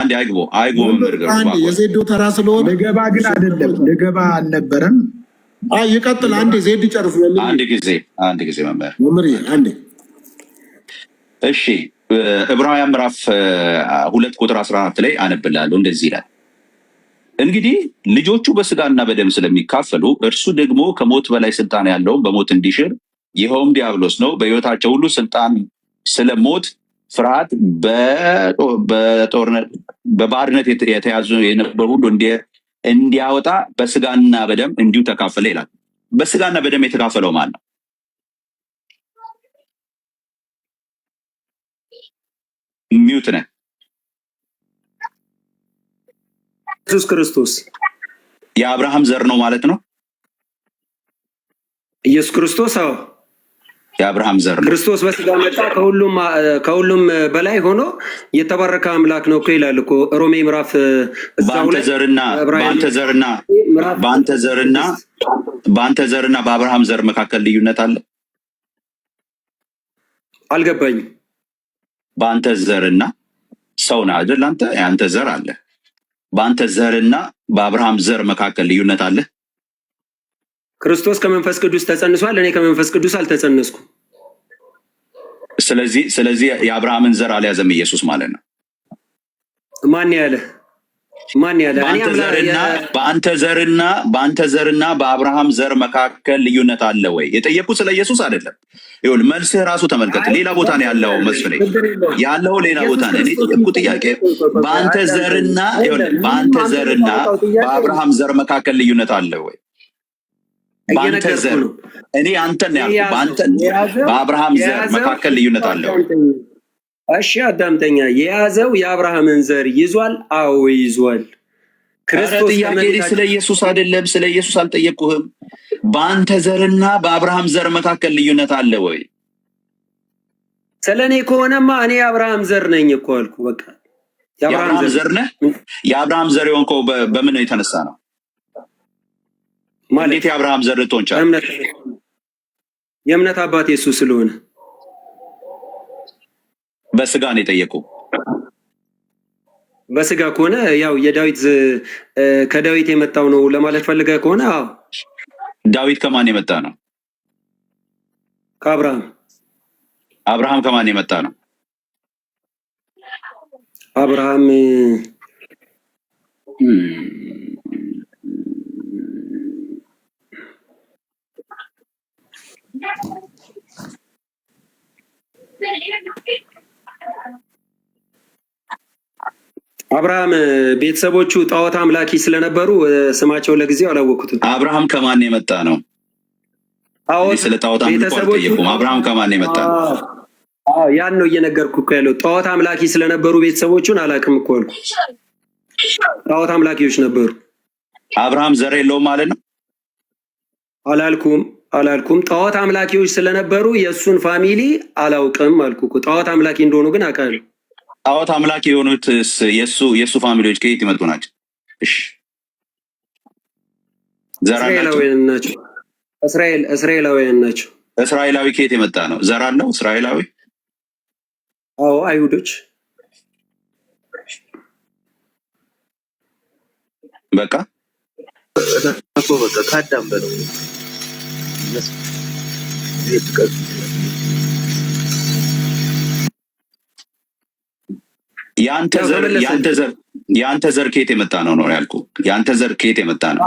አንዴ አይግቦ መምህር አንዴ የዜዶ ተራ ስለሆነ ልገባ ግን አይደለም ልገባ አልነበረም። ይቀጥል። አንዴ ዜድ ጨርሱ። አንድ ጊዜ መምህር አንዴ። እሺ ዕብራውያን ምዕራፍ 2 ቁጥር 14 ላይ አነብላለሁ። እንደዚህ ይላል፣ እንግዲህ ልጆቹ በስጋና በደም ስለሚካፈሉ እርሱ ደግሞ ከሞት በላይ ስልጣን ያለውን በሞት እንዲሽር ይኸውም ዲያብሎስ ነው። በሕይወታቸው ሁሉ ስልጣን ስለ ሞት ፍርሃት በባርነት የተያዙ የነበሩ ሁሉ እንዲያወጣ በስጋና በደም እንዲሁ ተካፈለ ይላል። በስጋና በደም የተካፈለው ማን ነው? ሚውት ነህ። ኢየሱስ ክርስቶስ የአብርሃም ዘር ነው ማለት ነው። ኢየሱስ ክርስቶስ አዎ የአብርሃም ዘር ነው። ክርስቶስ በስጋ መጣ፣ ከሁሉም በላይ ሆኖ የተባረከ አምላክ ነው እኮ ይላል እኮ ሮሜ ምዕራፍ በአንተ ዘርና በአብርሃም ዘር መካከል ልዩነት አለ። አልገባኝም። በአንተ ዘርና ሰው ነህ አይደል? የአንተ ዘር አለ። በአንተ ዘርና በአብርሃም ዘር መካከል ልዩነት አለ። ክርስቶስ ከመንፈስ ቅዱስ ተጸንሷል፣ እኔ ከመንፈስ ቅዱስ አልተጸነስኩም። ስለዚህ የአብርሃምን ዘር አልያዘም ኢየሱስ ማለት ነው። ማን ያለ? በአንተ ዘርና በአብርሃም ዘር መካከል ልዩነት አለ ወይ? የጠየቁት ስለ ኢየሱስ አይደለም። ይኸውልህ መልስህ ራሱ ተመልከት። ሌላ ቦታ ነው ያለው መስፍኔ፣ ያለው ሌላ ቦታ ነው። እኔ የጠየቁት ጥያቄ በአንተ ዘርና በአብርሃም ዘር መካከል ልዩነት አለ ወይ? በአንተ ዘር እኔ አንተን ያልኩህ በአብርሃም ዘር መካከል ልዩነት አለ ወይ? እሺ አዳምጠኛ። የያዘው የአብርሃምን ዘር ይዟል። አዎ ይዟል። ክርስቶስ ጥያቄ ስለ ኢየሱስ አይደለም። ስለ ኢየሱስ አልጠየቁህም። በአንተ ዘርና በአብርሃም ዘር መካከል ልዩነት አለ ወይ? ስለ እኔ ከሆነማ እኔ የአብርሃም ዘር ነኝ እኮ አልኩ። በቃ የአብርሃም ዘር ነህ። የአብርሃም ዘር የሆንከው በምን የተነሳ ነው? እንዴት የአብርሃም ዘር ልትሆን ቻልክ? የእምነት አባት የሱ ስለሆነ በስጋ ነው የጠየቁ። በስጋ ከሆነ ያው ከዳዊት የመጣው ነው ለማለት ፈልገህ ከሆነ አዎ። ዳዊት ከማን የመጣ ነው? ከአብርሃም። አብርሃም ከማን የመጣ ነው? አብርሃም ቤተሰቦቹ ጣዖት አምላኪ ስለነበሩ ስማቸው ለጊዜው አላወቅኩትም። አብርሃም ከማን የመጣ ነው? ስለ ጣዖት አምልኮ አልጠየቁም። አብርሃም ከማን የመጣ ነው? ያን ነው እየነገርኩ እኮ ያለው። ጣዖት አምላኪ ስለነበሩ ቤተሰቦቹን አላውቅም እኮ አልኩ። ጣዖት አምላኪዎች ነበሩ። አብርሃም ዘር የለውም ማለት ነው? አላልኩም። ጣዖት አምላኪዎች ስለነበሩ የእሱን ፋሚሊ አላውቅም አልኩ እኮ። ጣዖት አምላኪ እንደሆኑ ግን አውቃለሁ። ጣዖት አምላኪ የሆኑት የእሱ ፋሚሊዎች ከየት ይመጡ ናቸው? እሺ እስራኤላውያን ናቸው። እስራኤላውያን ናቸው። እስራኤላዊ ከየት የመጣ ነው? ዘር አለው እስራኤላዊ? አዎ አይሁዶች። በቃ ካዳም በለው የአንተ ዘር ከየት የመጣ ነው ያልኩህ። የአንተ ዘር ከየት የመጣ ነው?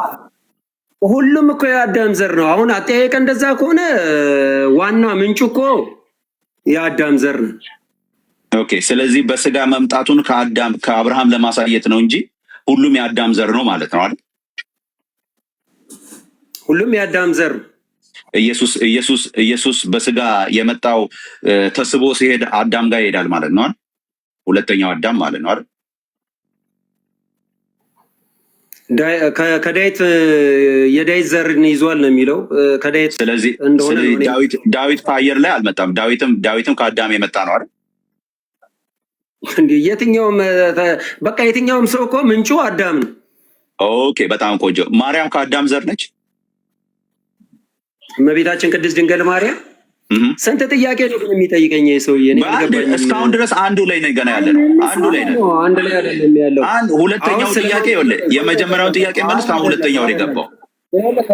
ሁሉም እኮ የአዳም ዘር ነው። አሁን አጠያየቀ እንደዛ ከሆነ ዋና ምንጩ እኮ የአዳም ዘር ነው። ኦኬ፣ ስለዚህ በስጋ መምጣቱን ከአብርሃም ለማሳየት ነው እንጂ ሁሉም የአዳም ዘር ነው ማለት ነው አይደል? ሁሉም የአዳም ዘር። ኢየሱስ በስጋ የመጣው ተስቦ ሲሄድ አዳም ጋር ይሄዳል ማለት ነው አይደል? ሁለተኛው አዳም ማለት ነው አይደል? ከዳዊት የዳዊት ዘርን ይዟል ነው የሚለው ከዳዊት። ስለዚህ ዳዊት ከአየር ላይ አልመጣም። ዳዊትም ከአዳም የመጣ ነው አይደል? የትኛውም ሰው እኮ ምንጩ አዳም ነው። ኦኬ፣ በጣም ቆንጆ። ማርያም ከአዳም ዘር ነች? እመቤታችን ቅድስት ድንግል ማርያም ስንት ጥያቄ ነው ግን የሚጠይቀኝ ሰውዬ? እኔ አልገባኝም። እስካሁን ድረስ አንዱ ላይ ነው ገና ያለ ነው። አንዱ ላይ ነው። አንድ ላይ አይደለም ያለው። ሁለተኛው ጥያቄ ይኸውልህ፣ የመጀመሪያውን ጥያቄ መልስ፣ አሁን ሁለተኛው ላይ ገባው።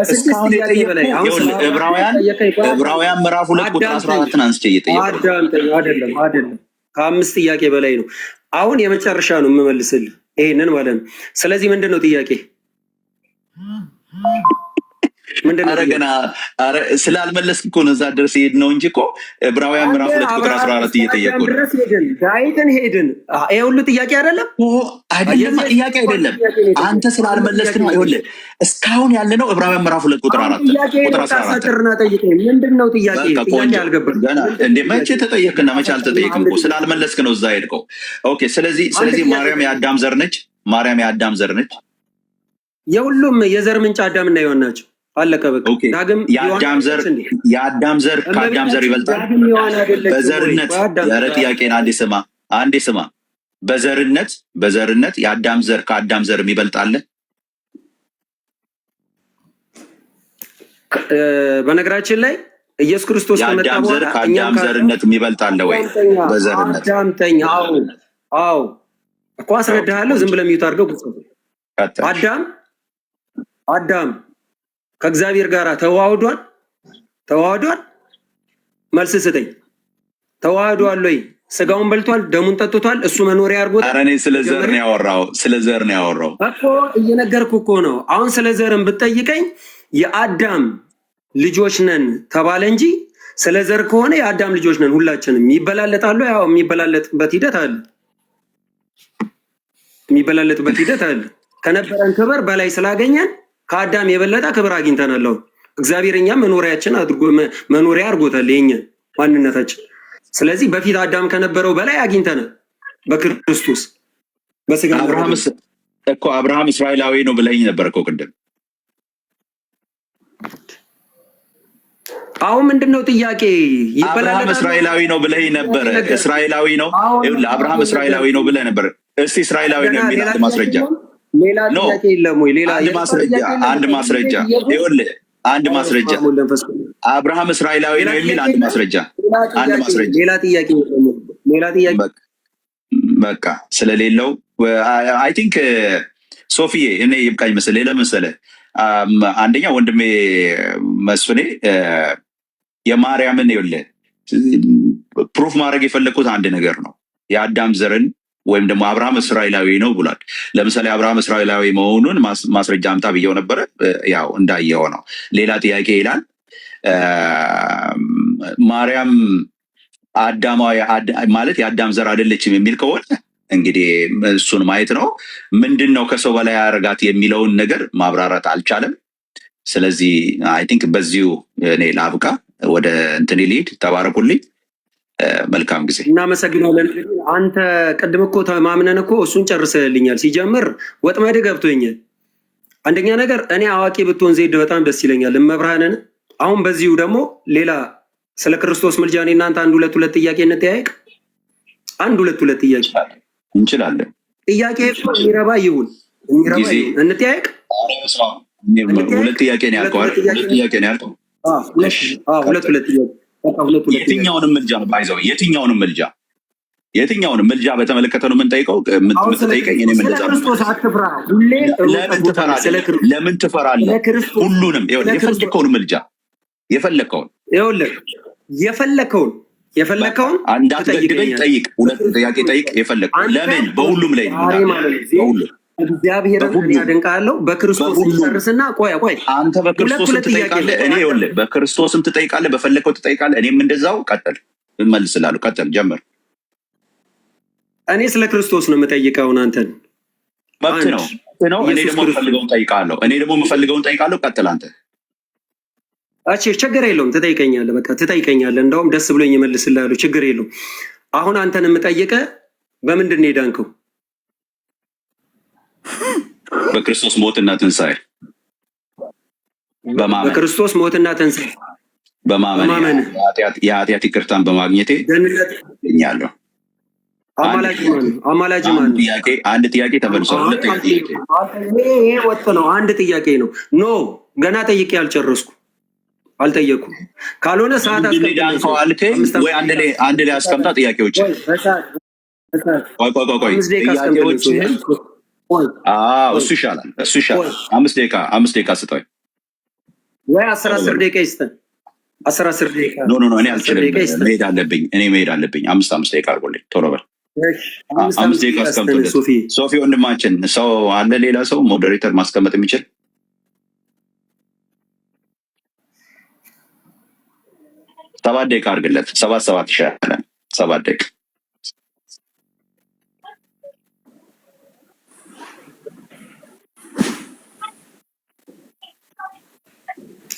እስካሁን ዕብራውያን ምዕራፍ 2 ቁጥር 14 አንስቼ እየጠየቀ አይደለም ከ5 ጥያቄ በላይ ነው። አሁን የመጨረሻ ነው የምመልስልህ ይሄንን ማለት ነው። ስለዚህ ምንድን ነው ጥያቄ? ኧረ ገና ስላልመለስክ እኮ ነው እዛ ድረስ ሄድ ነው እንጂ እኮ ዕብራውያን ምዕራፍ 2 ቁጥር 14 እየጠየቁ ነው። ዳዊትን ሄድን። ይሄ ሁሉ ጥያቄ አይደለም አይደለም፣ ጥያቄ አይደለም። አንተ ስላልመለስክ ነው። ይኸውልህ እስካሁን ያለ ነው ዕብራውያን ምዕራፍ 2 ቁጥር 4 ቁጥር 14። ምንድን ነው ጥያቄ? ጥያቄ አልገባም እንዴ? መቼ ተጠየቅና መቼ አልተጠየቅም እኮ ስላልመለስክ ነው እዛ ሄድከው። ኦኬ። ስለዚህ ማርያም የአዳም ዘር ነች። ማርያም የአዳም ዘር ነች። የሁሉም የዘር ምንጭ አዳምና ሔዋን ናቸው። አለቀ በቃ። ዳግም የአዳም ዘር ከአዳም ዘር ይበልጣል በዘርነት። ያረ ጥያቄን አንዴ ስማ። በዘርነት የአዳም ዘር ከአዳም ዘር ይበልጣል። በነገራችን ላይ ኢየሱስ ክርስቶስ ከመጣ በኋላ ከአዳም ዘርነት ይበልጣል ወይ? በዘርነት አዎ እኮ አስረዳሃለሁ። ዝም ብለህ ሚዩት አድርገው። አዳም ከእግዚአብሔር ጋር ተዋህዷል? መልስ ስጠኝ። ተዋህዷል ወይ? ስጋውን በልቷል? ደሙን ጠጥቷል? እሱ መኖሪያ አድርጎታል? ኧረ እኔ ስለ ዘር ነው ያወራው እኮ እየነገርኩ እኮ ነው። አሁን ስለ ዘርን ብትጠይቀኝ የአዳም ልጆች ነን ተባለ እንጂ ስለ ዘር ከሆነ የአዳም ልጆች ነን ሁላችንም። ይበላለጣሉ? ያው የሚበላለጥበት ሂደት አለ። ከነበረን ክብር በላይ ስላገኘን ከአዳም የበለጠ ክብር አግኝተናል። እግዚአብሔር እኛም መኖሪያ አድርጎታል የኛን ማንነታችን። ስለዚህ በፊት አዳም ከነበረው በላይ አግኝተናል በክርስቶስ በስጋ። አብርሃም እስራኤላዊ ነው ብለኝ ነበር እኮ ቅድም። አሁን ምንድነው ጥያቄ? አብርሃም እስራኤላዊ ነው ብለህ ነበር። እስራኤላዊ ነው አብርሃም እስራኤላዊ ነው ብለህ ነበር። እስቲ እስራኤላዊ ነው የሚል አንድ ማስረጃ ሌላ ጥያቄ የለም ወይ? አንድ ማስረጃ ይኸውልህ፣ አንድ ማስረጃ አብርሃም እስራኤላዊ ነው የሚል አንድ ማስረጃ። ሌላ ጥያቄ በቃ ስለሌለው አይ ቲንክ ሶፊዬ እኔ ይብቃኝ መሰለኝ። ለመሰለህ አንደኛ ወንድሜ መስፍኔ የማርያምን ይኸውልህ ፕሩፍ ማድረግ የፈለግኩት አንድ ነገር ነው። የአዳም ዘርን ወይም ደግሞ አብርሃም እስራኤላዊ ነው ብሏል። ለምሳሌ አብርሃም እስራኤላዊ መሆኑን ማስረጃ አምጣ ብየው ነበረ። ያው እንዳየው ነው። ሌላ ጥያቄ ይላል ማርያም አዳማዊ ማለት የአዳም ዘር አይደለችም የሚል ከሆነ እንግዲህ እሱን ማየት ነው። ምንድን ነው ከሰው በላይ ያደርጋት የሚለውን ነገር ማብራራት አልቻለም። ስለዚህ አይ ቲንክ በዚሁ እኔ ላብቃ፣ ወደ እንትን ልሂድ። ተባረኩልኝ። መልካም ጊዜ። እናመሰግናለን። አንተ ቅድም እኮ ተማምነን እኮ እሱን ጨርሰልኛል። ሲጀምር ወጥመድ ገብቶኛል። አንደኛ ነገር እኔ አዋቂ ብትሆን ዜድ በጣም ደስ ይለኛል። መብርሃንን አሁን በዚሁ ደግሞ ሌላ ስለ ክርስቶስ ምልጃ እኔ እናንተ አንድ ሁለት ጥያቄ እንጠያየቅ። አንድ ሁለት ጥያቄ እንችላለን። ጥያቄ የሚረባ ይሁን እንጠያየቅ። ሁለት ጥያቄ ነው ያልከው። ሁለት ጥያቄ የትኛውንም ምልጃ ባይዘው የትኛውንም ምልጃ በተመለከተ ነው የምንጠይቀው። የምትጠይቀኝ እኔ እንደዛ ነው። ለምን ትፈራለህ? ሁሉንም የፈለከውን ምልጃ የፈለከውን እንዳትገድበኝ ጠይቅ። ሁለት ጥያቄ ጠይቅ። የፈለከውን ለምን በሁሉም ላይ በሁሉም እግዚአብሔርን ያደንቃለሁ። በክርስቶስ ጨርስና ቆይ አንተ በክርስቶስ ትጠይቃለህ፣ እኔ ይኸውልህ በክርስቶስም ትጠይቃለህ፣ በፈለከው ትጠይቃለህ። እኔም እንደዛው ቀጥል እመልስልሃለሁ። ቀጥል ጀምር። እኔ ስለ ክርስቶስ ነው የምጠይቀው። አንተን መብት ነው። እኔ ደግሞ የምፈልገውን ጠይቃለሁ። ቀጥል አንተ። እሺ ችግር የለውም። ትጠይቀኛለህ፣ በቃ ትጠይቀኛለህ። እንደውም ደስ ብሎኝ እመልስልሃለሁ። ችግር የለውም። አሁን አንተን የምጠይቀህ በምንድን ነው የዳንከው? በክርስቶስ ሞትና ትንሣኤ በክርስቶስ ሞትና ትንሣኤ በማመን የኃጢአት ይቅርታን በማግኘቴ እኛለሁ። አማላጅ ማን? አንድ ጥያቄ ተመልሷል። ሁለተኛ ጥያቄ ይሄ ወጥ ነው። አንድ ጥያቄ ነው። ኖ ገና ጠይቄ ያልጨረስኩ አልጠየኩም። ካልሆነ ሰዓት ዳንከው አልከኝ ወይ? አንድ ላይ አስቀምጣ ጥያቄዎች። ቆይ ጥያቄዎች። እሱ ይሻላል። 5 ደቂቃ ስጠኝ ወይ 10 ደቂቃ ይስጠን። 10 ደቂቃ ኖ እኔ አልችልም። መሄድ አለብኝ። 5 ደቂቃ አድርጎልኝ ቶሎ በል። 5 ደቂቃ አስቀምጡልኝ። ሶፊ ወንድማችን ሰው አለ? ሌላ ሰው ሞዴሬተር ማስቀመጥ የሚችል 7 ደቂቃ አድርግለት። 7 ይሻላል። 7 ደቂቃ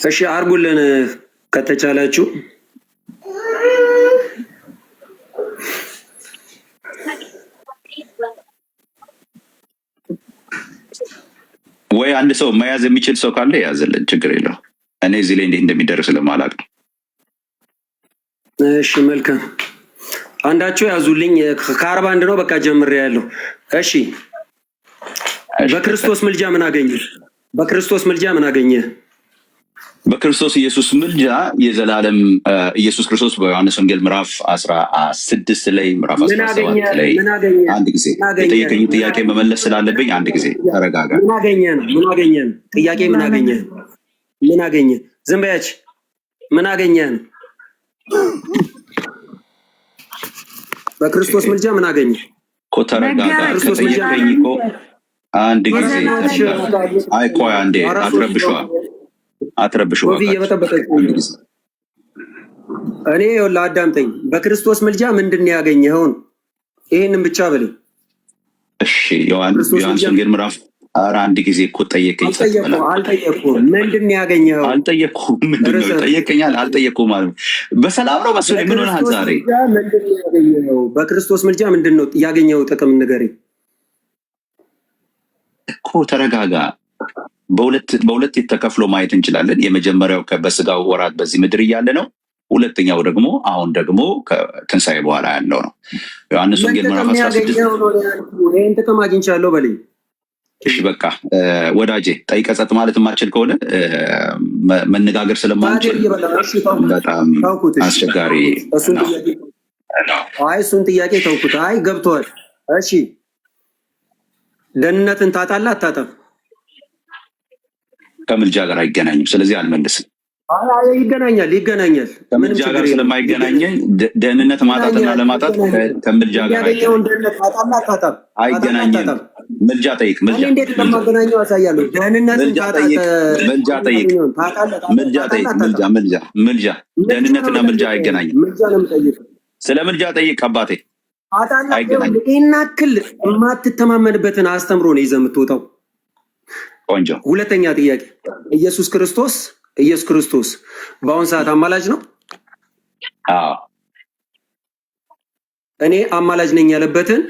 እሺ አርጉልን ከተቻላችሁ። ወይ አንድ ሰው መያዝ የሚችል ሰው ካለ ያዝልን፣ ችግር የለው። እኔ እዚህ ላይ እንዴት እንደሚደርስ ስለማላውቅ ነው። እሺ መልካም፣ አንዳቸው ያዙልኝ። ከ41 ነው በቃ ጀምሬያለሁ። እሺ በክርስቶስ ምልጃ ምን አገኘ? በክርስቶስ ምልጃ ምን አገኘ? በክርስቶስ ኢየሱስ ምልጃ የዘላለም ኢየሱስ ክርስቶስ በዮሐንስ ወንጌል ምዕራፍ 16 ላይ ምዕራፍ 17 ላይ አንድ ጊዜ የጠየቀኝ ጥያቄ መመለስ ስላለብኝ አንድ ጊዜ ተረጋጋ። ምን አገኘ ነው? ጥያቄ ምን አገኘ? ዝም በያች። ምን አገኘ ነው? በክርስቶስ ምልጃ ምን አገኘ እኮ? ተረጋጋ። ከጠየቀኝ እኮ አንድ ጊዜ ቆይ አንዴ አትረብሽዋ። እኔ አዳምጠኝ። በክርስቶስ ምልጃ ምንድን ነው ያገኘኸው? ይሄንን ብቻ በለኝ። እሺ ዮሐንስ ወንጌል ምዕራፍ አንድ ጊዜ እኮ ጠየቀኝ። አልጠየኩም። ምንድን ነው ያገኘኸው? አልጠየኩም። ምንድን ነው ጠየቀኛል? አልጠየኩም ማለት በሰላም ነው መሰለኝ። ምን ሆነሃል ዛሬ? ምንድን ነው ያገኘኸው? በክርስቶስ ምልጃ ምንድን ነው ያገኘኸው ጥቅም ንገረኝ እኮ። ተረጋጋ። በሁለት ተከፍሎ ማየት እንችላለን። የመጀመሪያው በስጋው ወራት በዚህ ምድር እያለ ነው። ሁለተኛው ደግሞ አሁን ደግሞ ከትንሣኤ በኋላ ያለው ነው። ዮሐንስ ወንጌል ምዕራፍ 16 ይሄን ጥቅም አግኝቻለሁ በለኝ። እሺ በቃ ወዳጄ፣ ጠይቀህ ጸጥ ማለት የማችል ከሆነ መነጋገር ስለማንችል በጣም አስቸጋሪ ነው። እሱን ጥያቄ ተውኩት። ገብቶሃል? እሺ ደህንነትን ታጣለህ አታጣም? ከምልጃ ጋር አይገናኝም። ስለዚህ አልመልስም። ይገናኛል። ከምልጃ ጋር ስለማይገናኘኝ ደህንነት ማጣትና ለማጣት ከምልጃ ጋር አይገናኝም። ምልጃ ጠይቅ። እንዴት እንደማገናኘው አሳያለሁ። ምልጃ ደህንነትና ምልጃ አይገናኝም። ስለ ምልጃ ጠይቅ አባቴ። አይገናኝም። ይህን ያክል የማትተማመንበትን አስተምሮ ነው ይዘህ የምትወጣው። ቆንጆ። ሁለተኛ ጥያቄ፣ ኢየሱስ ክርስቶስ በአሁን ሰዓት አማላጅ ነው? አዎ። እኔ አማላጅ ነኝ ያለበትን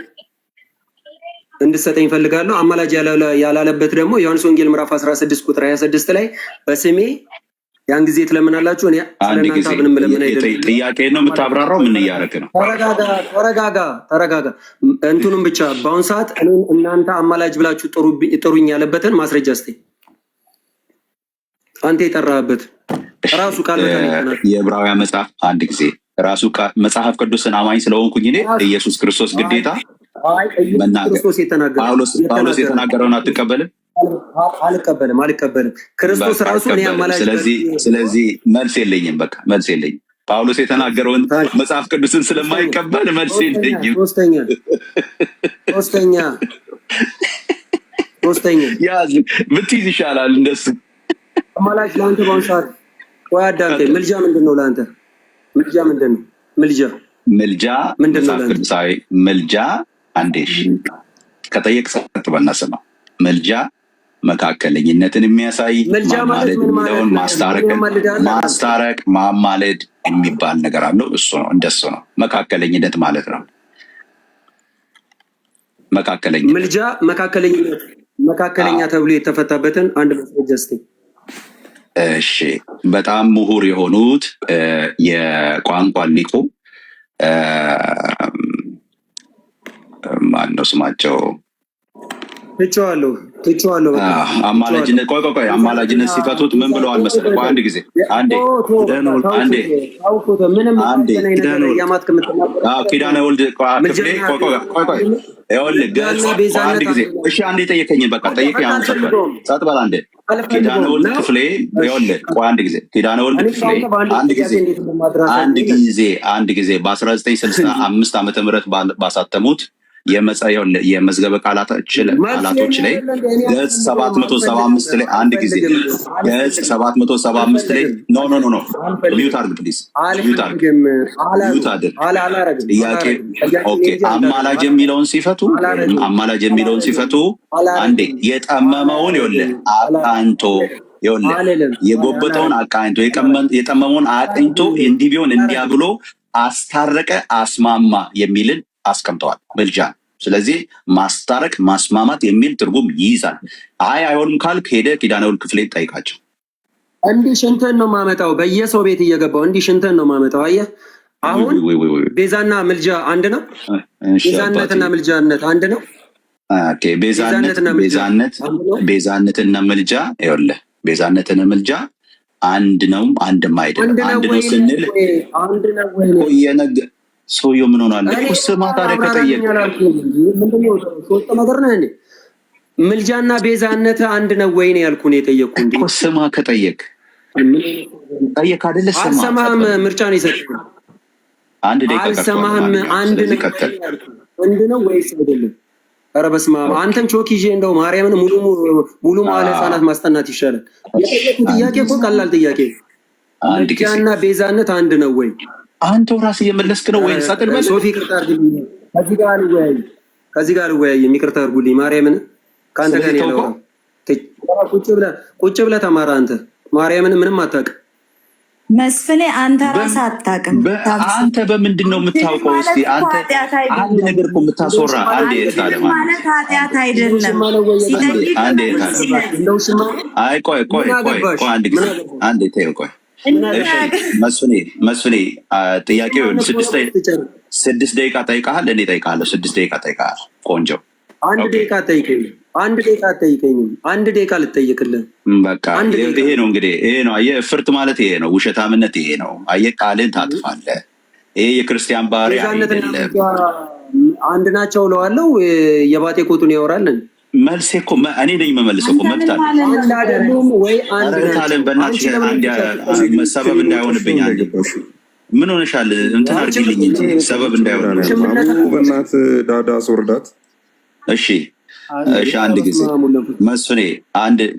እንድሰጠኝ ፈልጋለሁ። አማላጅ ያላለበት ደግሞ ዮሐንስ ወንጌል ምዕራፍ 16 ቁጥር 26 ላይ በስሜ ያን ጊዜ ትለምናላችሁ። እኔ ስለናንተ ምንም ለምን አይደለም። ጥያቄ ነው የምታብራራው? ምን እያደረክ ነው? ተረጋጋ። እንትኑም ብቻ በአሁን ሰዓት እናንተ አማላጅ ብላችሁ ጥሩኝ ያለበትን ማስረጃ እስቲ አንተ የጠራህበት ራሱ ቃል የዕብራውያን መጽሐፍ አንድ ጊዜ ራሱ መጽሐፍ ቅዱስን አማኝ ስለሆንኩኝ እኔ ኢየሱስ ክርስቶስ ግዴታ ጳውሎስ የተናገረውን አትቀበልም? አልቀበልም። ክርስቶስ ራሱ እኔ አማላጅ። ስለዚህ መልስ የለኝም። በቃ መልስ የለኝም። ጳውሎስ የተናገረውን መጽሐፍ ቅዱስን ስለማይቀበል መልስ የለኝም። ሶስተኛ ያዝ ብትይዝ ይሻላል እንደሱ። አማላጅ ለአንተ በአሁኑ ሰዓት ወይ አዳምጠኝ። ምልጃ ምንድን ነው ለአንተ? ምልጃ ምንድን ነው? ምልጃ መጽሐፍ ቅዱሳዊ ምልጃ አንዴሽ ከጠየቅ ሰጥ በናሰማ መልጃ መካከለኝነትን የሚያሳይ ማማለድ የሚለውን ማስታረቅ ማማለድ የሚባል ነገር አለው። እሱ ነው፣ እንደሱ ነው መካከለኝነት ማለት ነው። መካከለኝነት ምልጃ መካከለኛ ተብሎ የተፈታበትን አንድ ማስረጃ እስኪ። እሺ በጣም ምሁር የሆኑት የቋንቋ ሊቁ ማነው ስማቸው? ትቼዋለሁ። በቃ አማላጅነት ቆይ አማላጅነት ሲፈቱት ምን ብለዋል መሰለህ? ቆይ አንድ ጊዜ አንዴ ኪዳነ ወልድ ክፍሌ ቆይ ይኸውልህ ገጽ አንድ ጊዜ እሺ፣ አንዴ ጠየቀኝ። በቃ ጠየቀኝ። አሁን ሰጥ በል አንዴ ኪዳነ ወልድ ክፍሌ ይኸውልህ ቆይ አንድ ጊዜ ኪዳነ ወልድ ክፍሌ አንድ ጊዜ በ1965 ዓመተ ምህረት ባሳተሙት የመዝገበ ቃላቶች ላይ ገጽ 775 ላይ አንድ ጊዜ ገጽ 775 ላይ ኖ ሚዩት አድርግ ፕሊዝ፣ ሚዩት አድርግ። ጥያቄ ኦኬ። አማላጅ የሚለውን ሲፈቱ አንዴ የጠመመውን ይኸውልህ አቃንቶ የጎበጠውን አቃንቶ የጠመመውን አቅንቶ እንዲህ ቢሆን እንዲያ ብሎ አስታረቀ፣ አስማማ የሚልን አስቀምጠዋል ምልጃ። ስለዚህ ማስታረቅ ማስማማት የሚል ትርጉም ይይዛል። አይሆንም ካልክ ሄደ ኪዳነ ወልድ ክፍሌ ጠይቃቸው። እንዲህ ሽንተን ነው ማመጣው፣ በየሰው ቤት እየገባው እንዲህ ሽንተን ነው ማመጣው። አየህ አሁን ቤዛና ምልጃ አንድ ነው። ቤዛነትና ምልጃነት አንድ ነው። ኦኬ ቤዛነትና ምልጃ ይኸውልህ፣ ቤዛነትና ምልጃ አንድ ነው አንድም አይደለም። አንድ ነው ስንል ሰውየው ምን ሆኗል? ስማ ታዲያ ከጠየቅ ሶስት ነገር ነው እንዴ? ምልጃና ቤዛነት አንድ ነው ወይ ነው ያልኩህ። የጠየቅኩህ እንዴ ስማ ከጠየቅ አይደለ? ስማ አልሰማህም። ምርጫ ነው የሰጠው። አንድ ደቂቃ አልሰማህም። አንድ ነው ወይስ አይደለም? ኧረ በስመ አብ። አንተም ቾክ ይዤ እንደው ማርያምን ሙሉ መዋዕለ ሕፃናት ማስጠናት ይሻላል። የጠየቅኩህ ጥያቄ እኮ ቀላል ጥያቄ። ምልጃና ቤዛነት አንድ ነው ወይ? አንተው ራስህ እየመለስክ ነው ወይ? ሳጥል በል ሶፊ ይቅርታ አድርግልኝ። ከዚህ ጋር ልወያይ ይቅርታ አድርጉልኝ። ማርያምን ከአንተ ጋር ነው ቁጭ ብለህ ተማራ። አንተ ማርያምን ምንም አታውቅም። መስፍኔ አንተ ራስህ አታውቅም። አንተ በምንድን ነው የምታውቀው? እስኪ አንተ አንድ ነገር እኮ የምታስወራ አንዴ ማለት ኃጢአት አይደለም። አይ ቆይ አንድ ጊዜ አንዴ ተይው ቆይ መስፍኔ ጥያቄው 6 ደቂቃ ጠይቃል። እኔ ጠይቃለሁ 6 ደቂቃ ጠይቃል። ቆንጆ አንድ ደቂቃ ጠይቀኝ። አንድ ደቂቃ ልጠይቅልህ። በቃ ይሄ ነው እንግዲህ፣ ይሄ ነው አየህ፣ እፍርት ማለት ይሄ ነው፣ ውሸታምነት ይሄ ነው አየህ። ቃልን ታጥፋለህ። ይሄ የክርስቲያን ባህሪ አይደለም። አንድ ናቸው እለዋለሁ። የባጤ ቆጡን ያወራልን መልሴ እኮ እኔ ነኝ የምመልሰው እኮ መብት አለ ወይ? አንድ በእናትሽ አንድ ሰበብ እንዳይሆንብኝ አንድ ምን ሆነሻል? እንትን አድርጊልኝ እንጂ ሰበብ እንዳይሆን በእናት ዳዳ አስወርዳት። እሺ አንድ ጊዜ መስፍኔ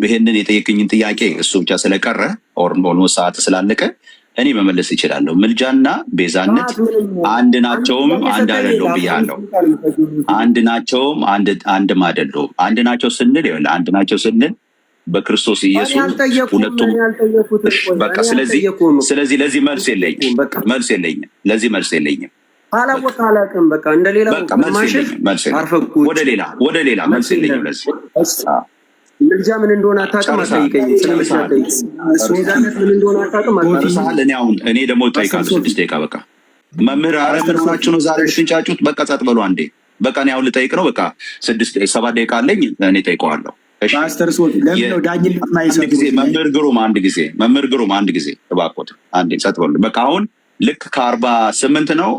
ይሄንን የጠየቅኝን ጥያቄ እሱ ብቻ ስለቀረ ኦልሞስት ሰዓት ስላለቀ እኔ መመለስ ይችላለሁ። ምልጃና ቤዛነት አንድ ናቸውም አንድ አይደለውም ብያለሁ። አንድ ናቸውም አንድም አይደለውም። አንድ ናቸው ስንል በክርስቶስ ኢየሱስ ሁለቱም በቃ። ስለዚህ ለዚህ መልስ የለኝም። አላውቅም። በቃ እንደሌላ ወደ ሌላ መልስ የለኝም። ለዚህ ምልጃ ምን እንደሆነ አታውቅም። አትጠይቀኝ። ቤዛነት ምን እንደሆነ አታውቅም። እኔ ደግሞ እጠይቃለሁ 6 ደቂቃ በቃ። መምህር ምን ሆናችሁ ነው ዛሬ ልትንጫጩት? በቃ ጸጥ በሉ አንዴ። በቃ እኔ አሁን ልጠይቅ ነው። በቃ 7 ደቂቃ አለኝ። እኔ እጠይቀዋለሁ። መምህር ግሩም አንድ ጊዜ እባክዎት አንዴ ጸጥ በሉ። በቃ አሁን ልክ ከ48 ነው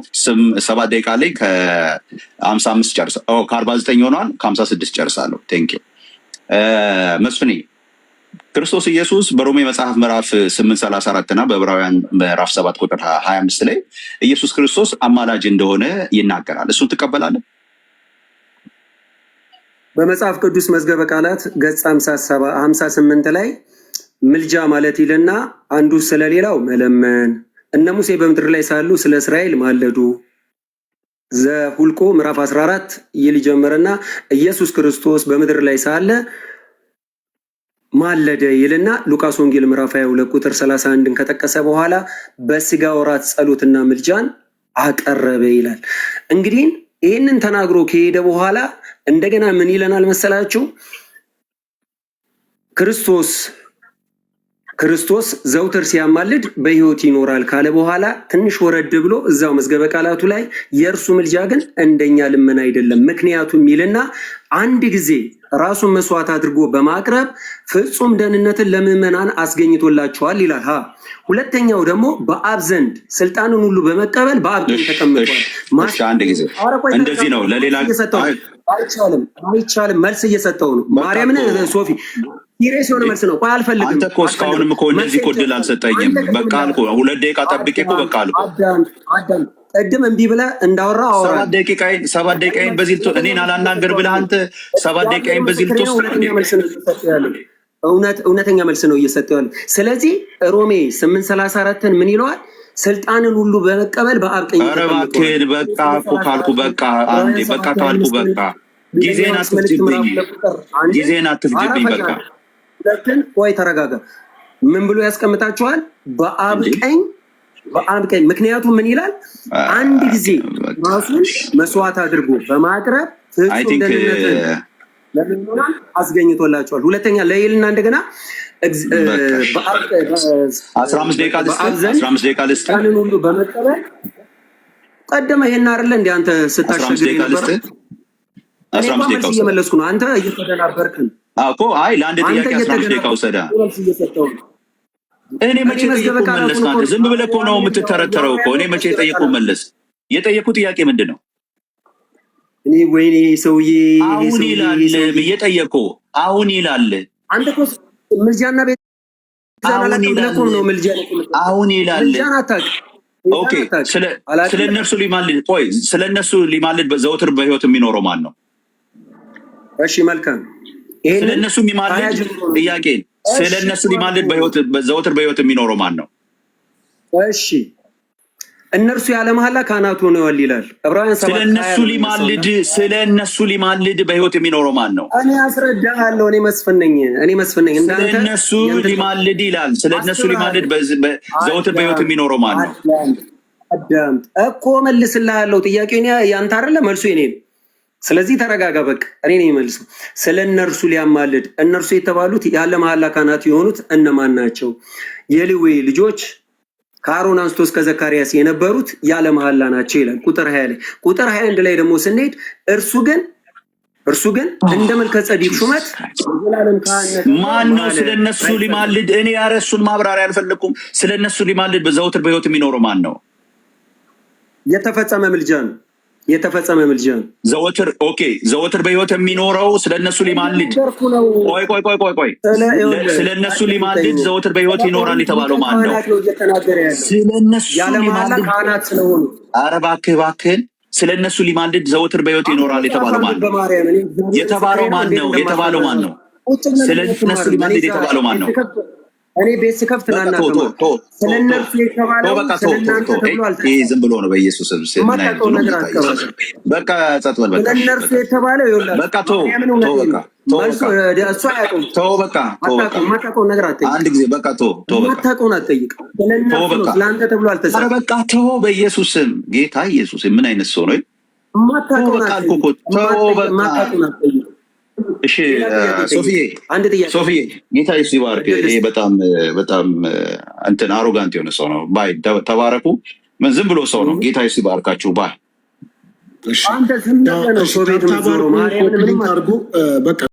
7 ደቂቃ ላይ ከ55 ጨርሳ ከ49 ሆኗል። ከ56 ጨርሳለሁ። ቴንኪው መስፍኔ። ክርስቶስ ኢየሱስ በሮሜ መጽሐፍ ምዕራፍ 8:34 እና በዕብራውያን ምዕራፍ 7 ቁጥር 25 ላይ ኢየሱስ ክርስቶስ አማላጅ እንደሆነ ይናገራል። እሱን ትቀበላለህ? በመጽሐፍ ቅዱስ መዝገበ ቃላት ገጽ 58 ላይ ምልጃ ማለት ይልና አንዱ ስለሌላው መለመን፣ እነ ሙሴ በምድር ላይ ሳሉ ስለ እስራኤል ማለዱ። ዘሁልቆ ምዕራፍ 14 ይል ጀመረና ኢየሱስ ክርስቶስ በምድር ላይ ሳለ ማለደ ይልና ሉቃስ ወንጌል ምዕራፍ 22 ቁጥር 31ን ከጠቀሰ በኋላ በስጋ ወራት ጸሎትና ምልጃን አቀረበ ይላል። እንግዲህ ይህንን ተናግሮ ከሄደ በኋላ እንደገና ምን ይለናል መሰላችሁ? ክርስቶስ ክርስቶስ ዘውትር ሲያማልድ በሕይወት ይኖራል ካለ በኋላ ትንሽ ወረድ ብሎ እዛው መዝገበ ቃላቱ ላይ የእርሱ ምልጃ ግን እንደኛ ልመና አይደለም፣ ምክንያቱም ይልና አንድ ጊዜ ራሱን መስዋዕት አድርጎ በማቅረብ ፍጹም ደህንነትን ለምዕመናን አስገኝቶላቸዋል ይላል። ሁለተኛው ደግሞ በአብ ዘንድ ስልጣንን ሁሉ በመቀበል በአብ ቀኝ ተቀምጧል። አንድ ጊዜ እንደዚህ ነው። ለሌላ አይቻልም። መልስ እየሰጠው ነው። ማርያምን ሶፊ ሲሪየስ የሆነ መልስ ነው። ቆይ አልፈልግም። አንተ እኮ እስካሁንም እኮ እንደዚህ እኮ እድል አልሰጠኝም። በቃ አልኩ። 2 ደቂቃ ጠብቄ እኮ በቃ አልኩ። አዳም ቅድም እምቢ ብለህ እንዳወራ አወራ። 7 ደቂቃዬን በዚህ እኔን አላናገር ብለህ አንተ 7 ደቂቃዬን በዚህ ልትወስድ እውነተኛ መልስ ነው እየሰጠው ያለው። ስለዚህ ሮሜ 8:34ን ምን ይለዋል? ስልጣንን ሁሉ በመቀበል በአብ ቀኝ ተቀምጧል። ኧረ እባክህን በቃ እኮ ካልኩ በቃ አንዴ በቃ ካልኩ በቃ ጊዜን አትፍጅብኝ። በቃ ሁለትን ቆይ ተረጋጋ። ምን ብሎ ያስቀምጣችኋል? በአብ ቀኝ ምክንያቱም ምን ይላል? አንድ ጊዜ ራሱን መስዋዕት አድርጎ በማቅረብ ፍጹም ደህንነትን ለምዕመናን አስገኝቶላቸዋል። ሁለተኛ ለይልና እንደገና 15 ደቂቃ ልስጥ ሁሉ በመቀበል ቀደመ። ይሄን አይደለ እንደ አንተ ስታሸግር ነበር። 15 ደቂቃ እየመለስኩ ነው። አንተ እየተደናበርክ ነው እኮ። አይ ለአንድ ጥያቄ 15 ደቂቃ ውሰዳ። እኔ መቼ ጠየቁ መለስ? አንተ ዝም ብለህ እኮ ነው የምትተረተረው እኮ። እኔ መቼ ጠየቁ መለስ? የጠየቁ ጥያቄ ምንድን ነው? እኔ ወይኔ ሰውዬ አሁን ይላል እየጠየቁ አሁን ይላል። አንተ እኮ ምልጃና ቤት አሁን ይላል። ኦኬ ስለ እነርሱ ሊማልድ ቆይ፣ ስለ እነሱ ሊማልድ ዘወትር በሕይወት የሚኖረው ማን ነው? እሺ መልካም። ስለ እነሱ የሚማልድ ጥያቄ፣ ስለ እነሱ ሊማልድ ዘወትር በሕይወት የሚኖረው ማን ነው? እሺ እነርሱ ያለ መሐላ ካህናት ሆነዋል ይላል ዕብራውያን 7። ስለ እነሱ ሊማልድ በሕይወት የሚኖረው ማን ነው? እኔ አስረዳሃለሁ። እኔ መስፍን ነኝ። ስለ እነሱ ሊማልድ ይላል። ስለ እነሱ ሊማልድ ዘወትር በሕይወት የሚኖረው ማን ነው? አዳምጥ እኮ መልስልሃለሁ። ጥያቄው ያንተ አይደለ፣ መልሱ የኔ ነው። ስለዚህ ተረጋጋ። በቃ እኔ ነኝ መልሰው። ስለ እነርሱ ሊያማልድ እነርሱ የተባሉት ያለ መሐላ ካህናት የሆኑት እነማን ናቸው? የሌዊ ልጆች ከአሮን አንስቶ እስከ ዘካርያስ የነበሩት ያለ መሐላ ናቸው ይላል ቁጥር 20 ላይ። ቁጥር 21 ላይ ደግሞ ስንሄድ እርሱ ግን እንደ መልከ ጼዴቅ ሹመት ዘላለም ካህናት ማን ነው? ስለነሱ ሊማልድ እኔ ያረሱን ማብራሪያ አልፈለኩም። ስለነሱ ሊማልድ በዘወትር በሕይወት የሚኖረው ማን ነው? የተፈጸመ ምልጃ ነው። ዘወትር በሕይወት የሚኖረው ስለነሱ ሊማልድ። ቆይ ስለነሱ ሊማልድ ዘወትር በሕይወት ይኖራል የተባለው ማን ነው? ስለነሱ ሊማልድ ካህናት ስለሆኑ። ኧረ እባክህን ስለነሱ ሊማልድ ዘወትር በሕይወት ይኖራል የተባለው ማን ነው? የተባለው ማን ነው? ስለነሱ ሊማልድ የተባለው ማን ነው? እኔ ቤት ስከፍት ናና ስለነሱ የተባለው ስለናንተ ተብሎ አልተባለም። ይሄ ዝም ብሎ ነው። በኢየሱስ ስም በቃ ጸጥ በል። በቃ ስለነሱ የተባለው ይኸውልህ፣ በቃ ተው በቃ የማታውቀውን ነገር አትጠይቅ። አንድ ጊዜ በቃ ተው የማታውቀውን አትጠይቅ። ስለነሱ ስለአንተ ተብሎ አልተጻፈም። በቃ ተው በኢየሱስ ስም። ጌታ ኢየሱስ ምን አይነት ሰው ነው? የማታውቀውን አትጠይቅ። እሺ ሶፊዬ ጌታ ኢየሱስ ይባርክ። ይሄ በጣም እንትን አሮጋንት የሆነ ሰው ነው። ባይ ተባረኩ። ዝም ብሎ ሰው ነው። ጌታ ኢየሱስ ይባርካችሁ። ባይ አንተ ዝም ብለህ ነው ሶቤት ምትዞረው። ማርያምን ምንም አድርጉ በቃ